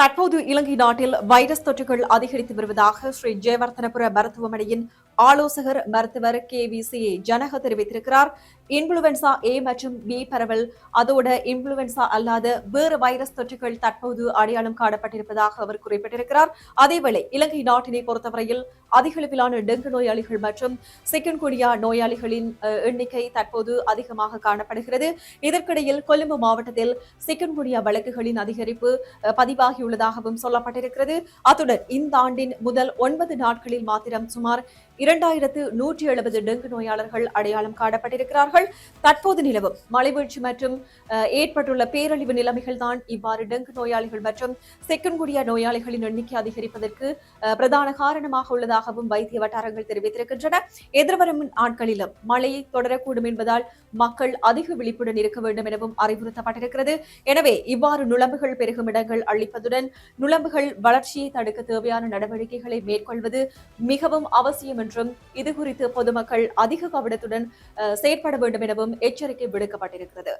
தற்போது இலங்கை நாட்டில் வைரஸ் தொற்றுகள் அதிகரித்து வருவதாக ஸ்ரீ ஜெயவர்தனபுர மருத்துவமனையின் ஆலோசகர் மருத்துவர் KVCA ஜனக தெரிவித்திருக்கிறார். இன்ஃபுளுவென்சா A மற்றும் B பரவல், அதோட இன்ஃபுளுவென்சா அல்லாத வேறு வைரஸ் தொற்றுகள் தற்போது அடையாளம் காணப்பட்டிருப்பதாக அவர் குறிப்பிட்டிருக்கிறார். அதேவேளை இலங்கை நாட்டினை பொறுத்தவரையில் அதிகளவிலான டெங்கு நோயாளிகள் மற்றும் சிக்கன்குனியா நோயாளிகளின் எண்ணிக்கை தற்போது அதிகமாக காணப்படுகிறது. இதற்கிடையில் கொழும்பு மாவட்டத்தில் சிக்கன்குனியா வழக்குகளின் அதிகரிப்பு பதிவாகியுள்ளதாகவும் சொல்லப்பட்டிருக்கிறது. அத்துடன் இந்த ஆண்டின் முதல் 9 நாட்களில் மாத்திரம் சுமார் 2170 டெங்கு நோயாளர்கள் அடையாளம் காணப்பட்டிருக்கிறார்கள். தற்போது நிலவும் மழைவீழ்ச்சி மற்றும் ஏற்பட்டுள்ள பேரழிவு நிலைமைகள் தான் இவ்வாறு டெங்கு நோயாளிகள் மற்றும் சிக்கன்குனியா நோயாளிகளின் எண்ணிக்கை அதிகரிப்பதற்கு பிரதான காரணமாக உள்ளதாகவும் வைத்திய வட்டாரங்கள் தெரிவித்திருக்கின்றன. எதிர்வரும் நாட்களிலும் மழை தொடரக்கூடும் என்பதால் மக்கள் அதிக விழிப்புடன் இருக்க வேண்டும் எனவும் அறிவுறுத்தப்பட்டிருக்கிறது. எனவே இவ்வாறு நுளம்புகள் பெருகும் இடங்கள் அளிப்பதுடன் நுளம்புகள் வளர்ச்சியை தடுக்க தேவையான நடவடிக்கைகளை மேற்கொள்வது மிகவும் அவசியம் என்றும் இதுகுறித்து பொதுமக்கள் அதிக கவனத்துடன் செயற்பட வேண்டும் எனவும் எச்சரிக்கை விடுக்கப்பட்டிருக்கிறது.